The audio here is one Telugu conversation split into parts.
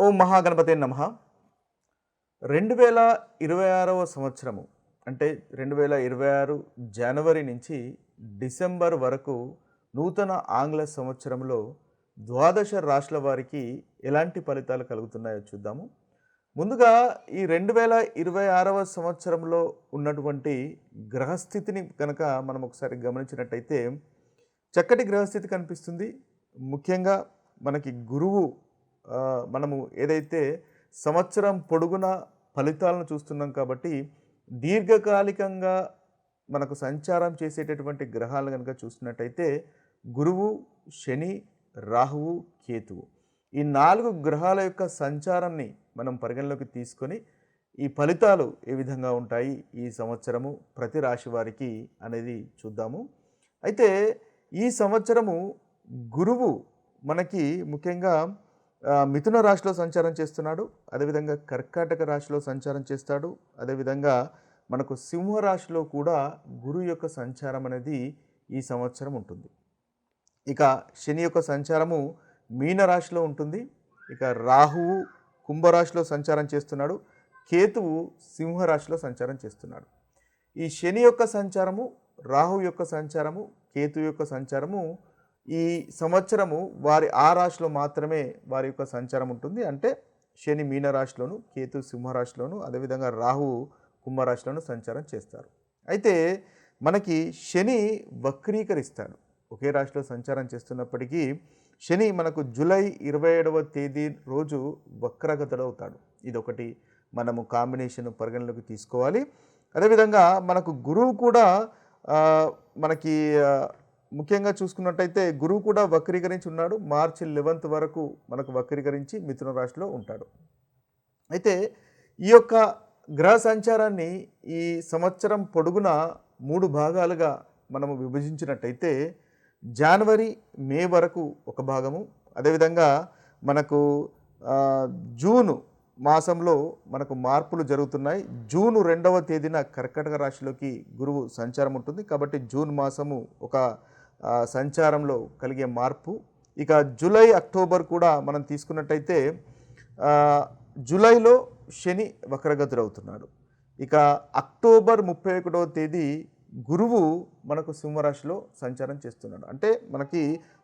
ఓం మహాగణపతే నమః. 2026వ సంవత్సరము అంటే 2026 జనవరి నుంచి డిసెంబర్ వరకు నూతన ఆంగ్ల సంవత్సరంలో ద్వాదశ రాశుల వారికి ఎలాంటి ఫలితాలు కలుగుతున్నాయో చూద్దాము. ముందుగా ఈ 2026వ సంవత్సరంలో ఉన్నటువంటి గ్రహస్థితిని కనుక మనం ఒకసారి గమనించినట్టయితే చక్కటి గ్రహస్థితి కనిపిస్తుంది. ముఖ్యంగా మనకి గురువు మనము ఏదైతే సంవత్సరం పొడుగున ఫలితాలను చూస్తున్నాం కాబట్టి దీర్ఘకాలికంగా మనకు సంచారం చేసేటటువంటి గ్రహాలను కనుక చూసినట్టయితే గురువు, శని, రాహువు, కేతువు ఈ 4 గ్రహాల యొక్క సంచారాన్ని మనం పరిగణలోకి తీసుకొని ఈ ఫలితాలు ఏ విధంగా ఉంటాయి ఈ సంవత్సరము ప్రతి రాశి వారికి అనేది చూద్దాము. అయితే ఈ సంవత్సరము గురువు మనకి ముఖ్యంగా మిథున రాశిలో సంచారం చేస్తున్నాడు. అదేవిధంగా కర్కాటక రాశిలో సంచారం చేస్తాడు. అదేవిధంగా మనకు సింహరాశిలో కూడా గురువు యొక్క సంచారం అనేది ఈ సంవత్సరం ఉంటుంది. ఇక శని యొక్క సంచారము మీనరాశిలో ఉంటుంది. ఇక రాహువు కుంభరాశిలో సంచారం చేస్తున్నాడు. కేతువు సింహరాశిలో సంచారం చేస్తున్నాడు. ఈ శని యొక్క సంచారము, రాహు యొక్క సంచారము, కేతు యొక్క సంచారము ఈ సంవత్సరము వారి ఆ రాశిలో మాత్రమే వారి యొక్క సంచారం ఉంటుంది. అంటే శని మీనరాశిలోను, కేతు సింహరాశిలోను, అదేవిధంగా రాహు కుంభరాశిలోను సంచారం చేస్తారు. అయితే మనకి శని వక్రీకరిస్తాడు. ఒకే రాశిలో సంచారం చేస్తున్నప్పటికీ శని మనకు జూలై 27వ తేదీ రోజు వక్రగతుడవుతాడు. ఇదొకటి మనము కాంబినేషన్ పరిగణలోకి తీసుకోవాలి. అదేవిధంగా మనకు గురువు కూడా మనకి ముఖ్యంగా చూసుకున్నట్టయితే గురువు కూడా వక్రీకరించి ఉన్నాడు. మార్చి 11th వరకు మనకు వక్రీకరించి మిథున రాశిలో ఉంటాడు. అయితే ఈ యొక్క గ్రహ సంచారాన్ని ఈ సంవత్సరం పొడుగున 3 భాగాలుగా మనము విభజించినట్టయితే జనవరి, మే వరకు ఒక భాగము, అదేవిధంగా మనకు జూను మాసంలో మనకు మార్పులు జరుగుతున్నాయి. జూన్ 2వ తేదీన కర్కాటక రాశిలోకి గురువు సంచారం ఉంటుంది. కాబట్టి జూన్ మాసము ఒక సంచారంలో కలిగే మార్పు. ఇక జూలై, అక్టోబర్ కూడా మనం తీసుకున్నట్టయితే జూలైలో శని వక్రగతుడవుతున్నాడు. ఇక అక్టోబర్ 31వ తేదీ గురువు మనకు సింహరాశిలో సంచారం చేస్తున్నాడు. అంటే మనకి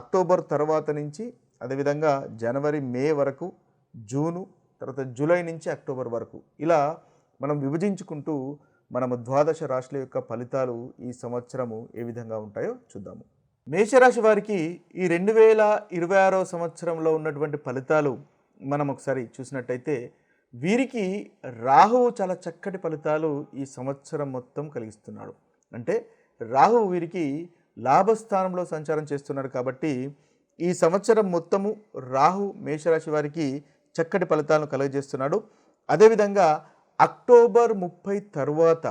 అక్టోబర్ తర్వాత నుంచి అదేవిధంగా జనవరి, మే వరకు, జూను, తర్వాత జూలై నుంచి అక్టోబర్ వరకు ఇలా మనం విభజించుకుంటూ మనము ద్వాదశ రాశుల యొక్క ఫలితాలు ఈ సంవత్సరము ఏ విధంగా ఉంటాయో చూద్దాము. మేషరాశి వారికి ఈ 2026వ సంవత్సరంలో ఉన్నటువంటి ఫలితాలు మనం ఒకసారి చూసినట్టయితే వీరికి రాహువు చాలా చక్కటి ఫలితాలు ఈ సంవత్సరం మొత్తం కలిగిస్తున్నాడు. అంటే రాహువు వీరికి లాభస్థానంలో సంచారం చేస్తున్నాడు. కాబట్టి ఈ సంవత్సరం మొత్తము రాహు మేషరాశి వారికి చక్కటి ఫలితాలను కలుగజేస్తున్నాడు. అదేవిధంగా అక్టోబర్ 30 తర్వాత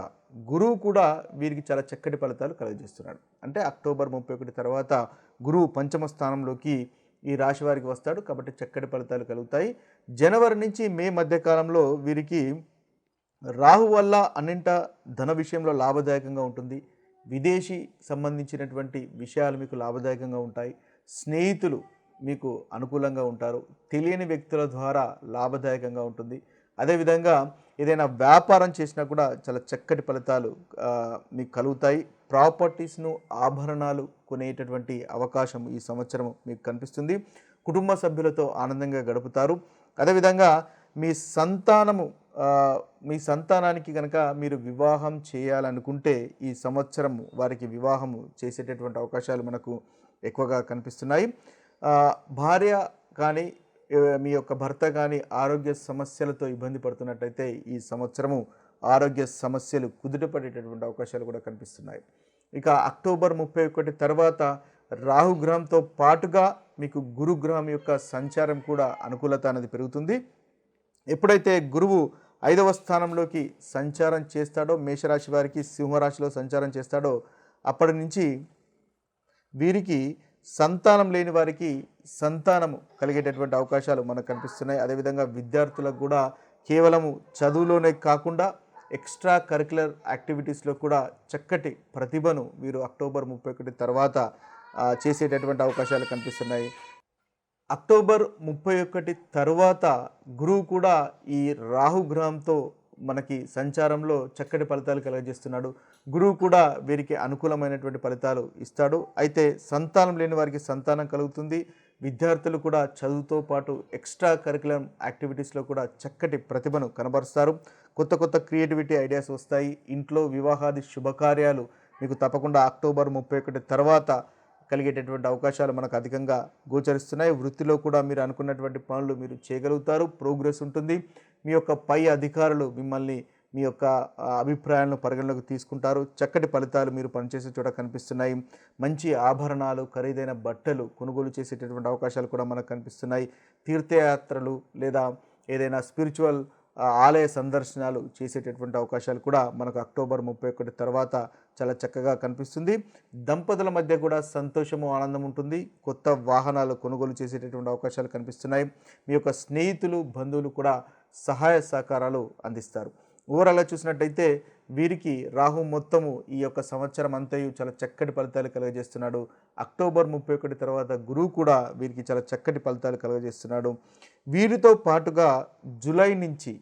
గురువు కూడా వీరికి చాలా చక్కటి ఫలితాలు కలుగజేస్తున్నాడు. అంటే అక్టోబర్ 31 తర్వాత గురువు పంచమ స్థానంలోకి ఈ రాశి వారికి వస్తాడు. కాబట్టి చక్కటి ఫలితాలు కలుగుతాయి. జనవరి నుంచి మే మధ్యకాలంలో వీరికి రాహు వల్ల అన్నింట ధన విషయంలో లాభదాయకంగా ఉంటుంది. విదేశీ సంబంధించినటువంటి విషయాలు మీకు లాభదాయకంగా ఉంటాయి. స్నేహితులు మీకు అనుకూలంగా ఉంటారు. తెలియని వ్యక్తుల ద్వారా లాభదాయకంగా ఉంటుంది. అదేవిధంగా ఏదైనా వ్యాపారం చేసినా కూడా చాలా చక్కటి ఫలితాలు మీకు కలుగుతాయి. ప్రాపర్టీస్ను, ఆభరణాలు కొనేటటువంటి అవకాశం ఈ సంవత్సరం మీకు కనిపిస్తుంది. కుటుంబ సభ్యులతో ఆనందంగా గడుపుతారు. అదేవిధంగా మీ సంతానానికి కనుక మీరు వివాహం చేయాలనుకుంటే ఈ సంవత్సరం వారికి వివాహము చేసేటటువంటి అవకాశాలు మనకు ఎక్కువగా కనిపిస్తున్నాయి. భార్య కానీ మీ యొక్క భర్త కానీ ఆరోగ్య సమస్యలతో ఇబ్బంది పడుతున్నట్టయితే ఈ సంవత్సరము ఆరోగ్య సమస్యలు కుదుటపడేటటువంటి అవకాశాలు కూడా కనిపిస్తున్నాయి. ఇక అక్టోబర్ 31 తర్వాత రాహుగ్రహంతో పాటుగా మీకు గురుగ్రహం యొక్క సంచారం కూడా అనుకూలత అనేది పెరుగుతుంది. ఎప్పుడైతే గురువు 5వ స్థానంలోకి సంచారం చేస్తాడో మేషరాశి వారికి సింహరాశిలో సంచారం చేస్తాడో అప్పటి నుంచి వీరికి సంతానం లేని వారికి సంతానము కలిగేటటువంటి అవకాశాలు మనకు కనిపిస్తున్నాయి. అదేవిధంగా విద్యార్థులకు కూడా కేవలము చదువులోనే కాకుండా ఎక్స్ట్రా కరిక్యులర్ యాక్టివిటీస్లో కూడా చక్కటి ప్రతిభను వీరు అక్టోబర్ 31 తర్వాత చేసేటటువంటి అవకాశాలు కనిపిస్తున్నాయి. అక్టోబర్ 31 తరువాత గురువు కూడా ఈ రాహుగ్రహంతో మనకి సంచారంలో చక్కటి ఫలితాలు కలుగజేస్తున్నాడు. గురువు కూడా వీరికి అనుకూలమైనటువంటి ఫలితాలు ఇస్తాడు. అయితే సంతానం లేని వారికి సంతానం కలుగుతుంది. విద్యార్థులు కూడా చదువుతో పాటు ఎక్స్ట్రా కరికులం యాక్టివిటీస్లో కూడా చక్కటి ప్రతిభను కనబరుస్తారు. కొత్త కొత్త క్రియేటివిటీ ఐడియాస్ వస్తాయి. ఇంట్లో వివాహాది శుభకార్యాలు మీకు తప్పకుండా అక్టోబర్ 31 తర్వాత కలిగేటటువంటి అవకాశాలు మనకు అధికంగా గోచరిస్తున్నాయి. వృత్తిలో కూడా మీరు అనుకున్నటువంటి పనులు మీరు చేయగలుగుతారు. ప్రోగ్రెస్ ఉంటుంది. మీ యొక్క పై అధికారులు మిమ్మల్ని మీ యొక్క అభిప్రాయాలను పరిగణలోకి తీసుకుంటారు. చక్కటి ఫలితాలు మీరు పనిచేసే చోట కనిపిస్తున్నాయి. మంచి ఆభరణాలు, ఖరీదైన బట్టలు కొనుగోలు చేసేటటువంటి అవకాశాలు కూడా మనకు కనిపిస్తున్నాయి. తీర్థయాత్రలు లేదా ఏదైనా స్పిరిచువల్ ఆలయ సందర్శనాలు చేసేటటువంటి అవకాశాలు కూడా మనకు అక్టోబర్ 31 తర్వాత చాలా చక్కగా కనిపిస్తుంది. దంపతుల మధ్య కూడా సంతోషము, ఆనందం ఉంటుంది. కొత్త వాహనాలు కొనుగోలు చేసేటటువంటి అవకాశాలు కనిపిస్తున్నాయి. మీ యొక్క స్నేహితులు, బంధువులు కూడా సహాయ సహకారాలు అందిస్తారు. ఓవరాల్గా చూసినట్టయితే వీరికి రాహు మొత్తము ఈ యొక్క సంవత్సరం అంతయు చాలా చక్కటి ఫలితాలు కలుగజేస్తున్నాడు. అక్టోబర్ 31 తర్వాత గురువు కూడా వీరికి చాలా చక్కటి ఫలితాలు కలుగజేస్తున్నాడు. వీరితో పాటుగా జూలై నుంచి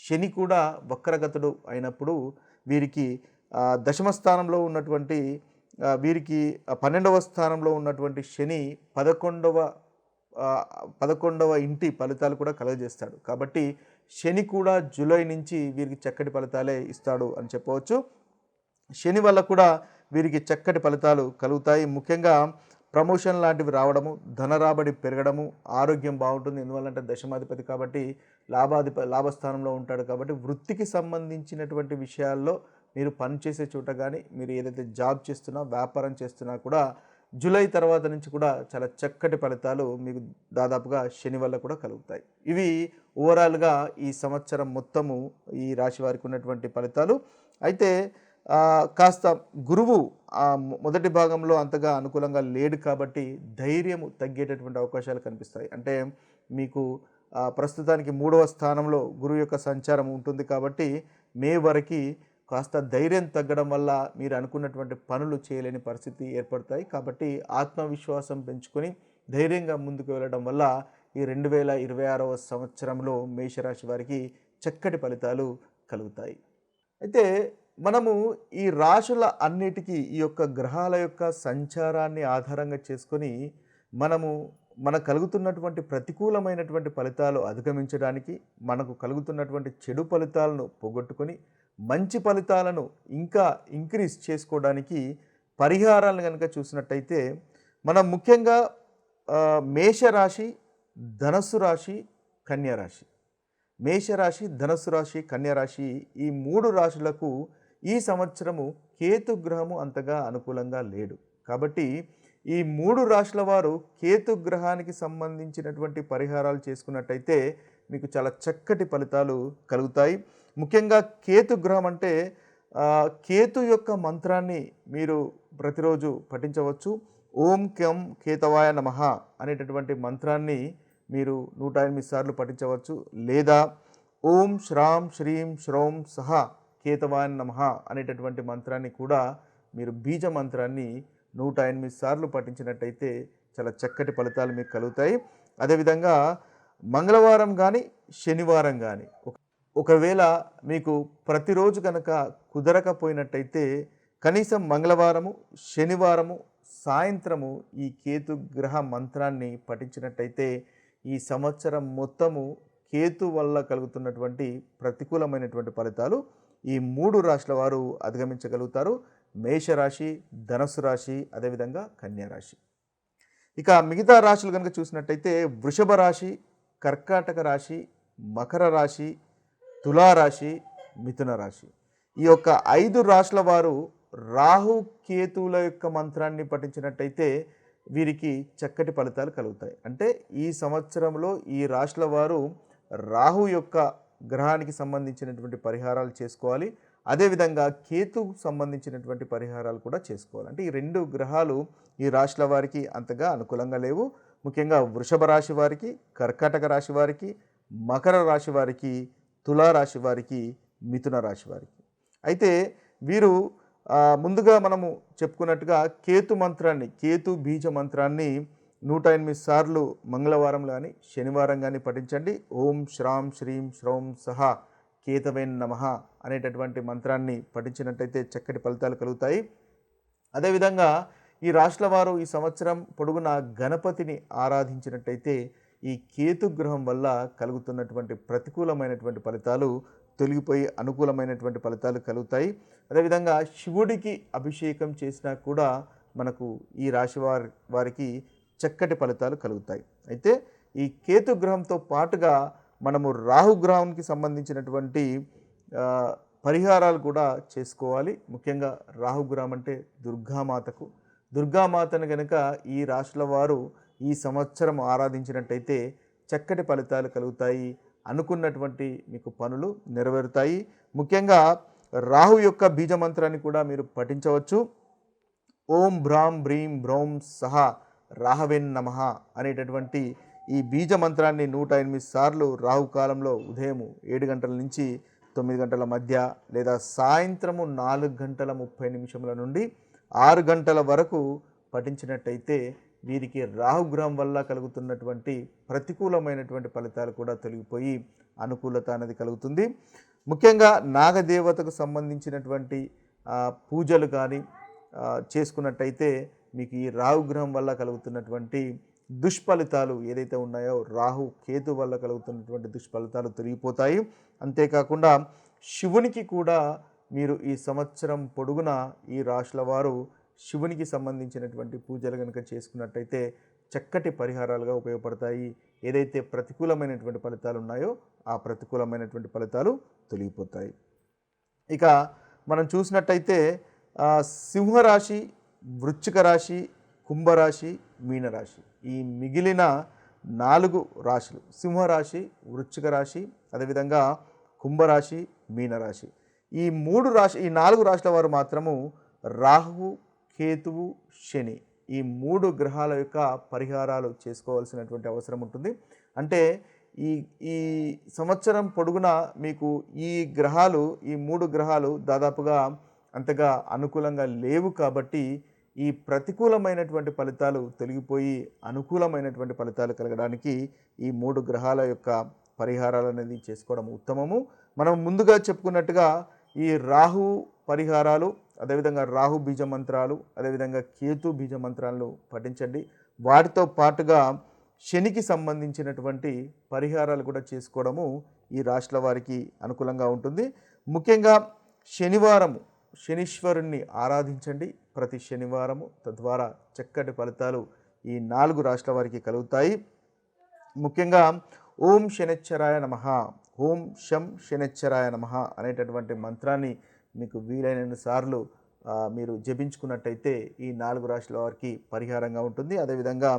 శని కూడా వక్రగతుడు అయినప్పుడు వీరికి దశమ స్థానంలో ఉన్నటువంటి వీరికి 12వ స్థానంలో ఉన్నటువంటి శని 11వ ఇంటి ఫలితాలు కూడా కలుగజేస్తాడు. కాబట్టి శని కూడా జూలై నుంచి వీరికి చక్కటి ఫలితాలే ఇస్తాడు అని చెప్పవచ్చు. శని వల్ల కూడా వీరికి చక్కటి ఫలితాలు కలుగుతాయి. ముఖ్యంగా ప్రమోషన్ లాంటివి రావడము, ధన రాబడి పెరగడము, ఆరోగ్యం బాగుంటుంది. ఎందువల్లంటే దశమాధిపతి కాబట్టి లాభస్థానంలో ఉంటాడు. కాబట్టి వృత్తికి సంబంధించినటువంటి విషయాల్లో మీరు పనిచేసే చోట కానీ, మీరు ఏదైతే జాబ్ చేస్తున్నా, వ్యాపారం చేస్తున్నా కూడా జూలై తర్వాత నుంచి కూడా చాలా చక్కటి ఫలితాలు మీకు దాదాపుగా శని వల్ల కూడా కలుగుతాయి. ఇవి ఓవరాల్గా ఈ సంవత్సరం మొత్తము ఈ రాశి వారికి ఉన్నటువంటి ఫలితాలు. అయితే కాస్త గురువు మొదటి భాగంలో అంతగా అనుకూలంగా లేడు కాబట్టి ధైర్యము తగ్గేటటువంటి అవకాశాలు కనిపిస్తాయి. అంటే మీకు ప్రస్తుతానికి 3వ స్థానంలో గురువు యొక్క సంచారం ఉంటుంది కాబట్టి మే వరకు కాస్త ధైర్యం తగ్గడం వల్ల మీరు అనుకున్నటువంటి పనులు చేయలేని పరిస్థితి ఏర్పడతాయి. కాబట్టి ఆత్మవిశ్వాసం పెంచుకొని ధైర్యంగా ముందుకు వెళ్ళడం వల్ల ఈ 2026వ సంవత్సరంలో మేషరాశి వారికి చక్కటి ఫలితాలు కలుగుతాయి. అయితే మనము ఈ రాశుల అన్నిటికీ ఈ యొక్క గ్రహాల యొక్క సంచారాన్ని ఆధారంగా చేసుకొని మనకు కలుగుతున్నటువంటి ప్రతికూలమైనటువంటి ఫలితాలు అధిగమించడానికి, మనకు కలుగుతున్నటువంటి చెడు ఫలితాలను పోగొట్టుకొని మంచి ఫలితాలను ఇంకా ఇంక్రీజ్ చేసుకోవడానికి పరిహారాలను కనుక చూసినట్టయితే మనం ముఖ్యంగా మేషరాశి, ధనస్సు రాశి, కన్యారాశి, మేషరాశి, ధనస్సు రాశి, కన్యారాశి ఈ 3 రాశులకు ఈ సంవత్సరము కేతుగ్రహము అంతగా అనుకూలంగా లేడు. కాబట్టి ఈ 3 రాశుల వారు కేతుగ్రహానికి సంబంధించినటువంటి పరిహారాలు చేసుకున్నట్టయితే మీకు చాలా చక్కటి ఫలితాలు కలుగుతాయి. ముఖ్యంగా కేతుగ్రహం అంటే కేతు యొక్క మంత్రాన్ని మీరు ప్రతిరోజు పఠించవచ్చు. ఓం కెం కేతవాయ నమః అనేటటువంటి మంత్రాన్ని మీరు 108 సార్లు పఠించవచ్చు. లేదా ఓం శ్రాం శ్రీం శ్రౌం సహ కేతవాయ నమః అనేటటువంటి మంత్రాన్ని కూడా మీరు బీజ మంత్రాన్ని 108 సార్లు పఠించినట్టయితే చాలా చక్కటి ఫలితాలు మీకు కలుగుతాయి. అదేవిధంగా మంగళవారం కానీ, శనివారం కానీ ఒకవేళ మీకు ప్రతిరోజు కనుక కుదరకపోయినట్టయితే కనీసం మంగళవారము, శనివారము సాయంత్రము ఈ కేతుగ్రహ మంత్రాన్ని పఠించినట్టయితే ఈ సంవత్సరం మొత్తము కేతు వల్ల కలుగుతున్నటువంటి ప్రతికూలమైనటువంటి ఫలితాలు ఈ 3 రాశుల వారు అధిగమించగలుగుతారు. మేషరాశి, ధనస్సు రాశి, అదేవిధంగా కన్యారాశి. ఇక మిగతా రాశులు కనుక చూసినట్టయితే వృషభ రాశి, కర్కాటక రాశి, మకర రాశి, తులారాశి, మిథున రాశి. ఈ యొక్క 5 రాశుల వారు రాహు కేతువుల యొక్క మంత్రాన్ని పఠించినట్టయితే వీరికి చక్కటి ఫలితాలు కలుగుతాయి. అంటే ఈ సంవత్సరంలో ఈ రాశుల వారు రాహు యొక్క గ్రహానికి సంబంధించినటువంటి పరిహారాలు చేసుకోవాలి. అదేవిధంగా కేతుకు సంబంధించినటువంటి పరిహారాలు కూడా చేసుకోవాలి. అంటే ఈ 2 గ్రహాలు ఈ రాశుల వారికి అంతగా అనుకూలంగా లేవు. ముఖ్యంగా వృషభ రాశి వారికి, కర్కాటక రాశి వారికి, మకర రాశి వారికి, తులారాశి వారికి, మిథున రాశి వారికి. అయితే వీరు ముందుగా మనము చెప్పుకున్నట్టుగా కేతు మంత్రాన్ని, కేతు బీజ మంత్రాన్ని 108 సార్లు మంగళవారం కానీ శనివారం కానీ పఠించండి. ఓం శ్రాం శ్రీం శ్రౌం సహా కేతవేన్ నమః అనేటటువంటి మంత్రాన్ని పఠించినట్టయితే చక్కటి ఫలితాలు కలుగుతాయి. అదేవిధంగా ఈ రాశుల వారు ఈ సంవత్సరం పొడుగున గణపతిని ఆరాధించినట్టయితే ఈ కేతుగ్రహం వల్ల కలుగుతున్నటువంటి ప్రతికూలమైనటువంటి ఫలితాలు తొలగిపోయి అనుకూలమైనటువంటి ఫలితాలు కలుగుతాయి. అదేవిధంగా శివుడికి అభిషేకం చేసినా కూడా మనకు ఈ రాశి వారికి చక్కటి ఫలితాలు కలుగుతాయి. అయితే ఈ కేతుగ్రహంతో పాటుగా మనము రాహుగ్రహానికి సంబంధించినటువంటి పరిహారాలు కూడా చేసుకోవాలి. ముఖ్యంగా రాహుగ్రహం అంటే దుర్గామాతను కనుక ఈ రాశుల వారు ఈ సంవత్సరం ఆరాధించినట్టయితే చక్కటి ఫలితాలు కలుగుతాయి. అనుకున్నటువంటి మీకు పనులు నెరవేరుతాయి. ముఖ్యంగా రాహు యొక్క బీజమంత్రాన్ని కూడా మీరు పఠించవచ్చు. ఓం భ్రాం బ్రీం బ్రౌం సహా రాహవేన్ నమః అనేటటువంటి ఈ బీజ మంత్రాన్ని 108 సార్లు రాహుకాలంలో ఉదయం 7 గంటల నుంచి 9 గంటల మధ్య లేదా సాయంత్రము 4 గంటల 30 నిమిషముల నుండి 6 గంటల వరకు పఠించినట్టయితే వీరికి రాహుగ్రహం వల్ల కలుగుతున్నటువంటి ప్రతికూలమైనటువంటి ఫలితాలు కూడా తొలగిపోయి అనుకూలత అనేది కలుగుతుంది. ముఖ్యంగా నాగదేవతకు సంబంధించినటువంటి పూజలు కానీ చేసుకున్నట్టయితే మీకు ఈ రాహుగ్రహం వల్ల కలుగుతున్నటువంటి దుష్ఫలితాలు ఏదైతే ఉన్నాయో రాహు కేతు వల్ల కలుగుతున్నటువంటి దుష్ఫలితాలు తొలగిపోతాయి. అంతేకాకుండా శివునికి కూడా మీరు ఈ సంవత్సరం పొడుగున ఈ రాశుల వారు శివునికి సంబంధించినటువంటి పూజలు కనుక చేసుకున్నట్టయితే చక్కటి పరిహారాలుగా ఉపయోగపడతాయి. ఏదైతే ప్రతికూలమైనటువంటి ఫలితాలు ఉన్నాయో ఆ ప్రతికూలమైనటువంటి ఫలితాలు తొలగిపోతాయి. ఇక మనం చూసినట్టయితే సింహరాశి, వృశ్చిక రాశి, కుంభరాశి, మీనరాశి ఈ మిగిలిన 4 రాశులు సింహరాశి, వృశ్చిక రాశి, అదేవిధంగా కుంభరాశి, మీనరాశి ఈ 4 రాశుల వారు మాత్రము రాహువు, కేతువు, శని ఈ 3 గ్రహాల యొక్క పరిహారాలు చేసుకోవాల్సినటువంటి అవసరం ఉంటుంది. అంటే ఈ సంవత్సరం పొడుగున మీకు ఈ 3 గ్రహాలు దాదాపుగా అంతగా అనుకూలంగా లేవు. కాబట్టి ఈ ప్రతికూలమైనటువంటి ఫలితాలు తొలగిపోయి అనుకూలమైనటువంటి ఫలితాలు కలగడానికి ఈ 3 గ్రహాల యొక్క పరిహారాలు అనేది చేసుకోవడం ఉత్తమము. మనం ముందుగా చెప్పుకున్నట్టుగా ఈ రాహు పరిహారాలు, అదేవిధంగా రాహు బీజ మంత్రాలు, అదేవిధంగా కేతు బీజ మంత్రాలను పఠించండి. వాటితో పాటుగా శనికి సంబంధించినటువంటి పరిహారాలు కూడా చేసుకోవడము ఈ రాశుల వారికి అనుకూలంగా ఉంటుంది. ముఖ్యంగా శనీశ్వరుణ్ణి ఆరాధించండి ప్రతి శనివారము. తద్వారా చక్కటి ఫలితాలు ఈ 4 రాశుల వారికి కలుగుతాయి. ముఖ్యంగా ఓం శనిశ్చరాయ నమః, ఓం శం శనిశ్చరాయ నమః అనేటటువంటి మంత్రాన్ని మీకు వీలైన సార్లు మీరు జపించుకున్నట్టయితే ఈ 4 రాశుల వారికి పరిహారంగా ఉంటుంది. అదేవిధంగా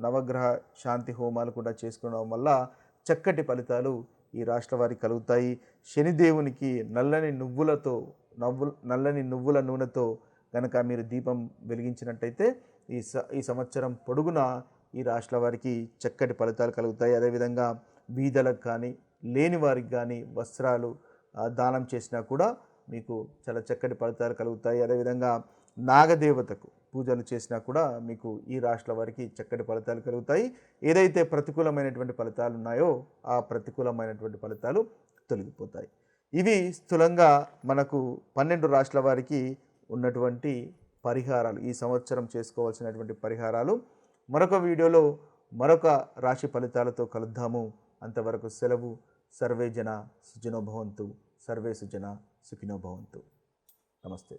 నవగ్రహ శాంతి హోమాలు కూడా చేసుకోవడం వల్ల చక్కటి ఫలితాలు ఈ రాశుల వారికి కలుగుతాయి. శనిదేవునికి నల్లని నువ్వుల నూనెతో కనుక మీరు దీపం వెలిగించినట్టయితే ఈ సంవత్సరం పొడుగున ఈ రాశుల వారికి చక్కటి ఫలితాలు కలుగుతాయి. అదేవిధంగా బీదలకు కానీ లేని వారికి కానీ వస్త్రాలు దానం చేసినా కూడా మీకు చాలా చక్కటి ఫలితాలు కలుగుతాయి. అదేవిధంగా నాగదేవతకు పూజలు చేసినా కూడా మీకు ఈ రాశుల వారికి చక్కటి ఫలితాలు కలుగుతాయి. ఏదైతే ప్రతికూలమైనటువంటి ఫలితాలు ఉన్నాయో ఆ ప్రతికూలమైనటువంటి ఫలితాలు తొలగిపోతాయి. ఇవి స్థూలంగా మనకు 12 రాశుల వారికి ఉన్నటువంటి పరిహారాలు, ఈ సంవత్సరం చేసుకోవాల్సినటువంటి పరిహారాలు. మరొక వీడియోలో మరొక రాశి ఫలితాలతో కలుద్దాము. అంతవరకు సెలవు. సర్వే జన సుఖినో భవంతు. సర్వే సుజన సుఖినో భవంతు. నమస్తే.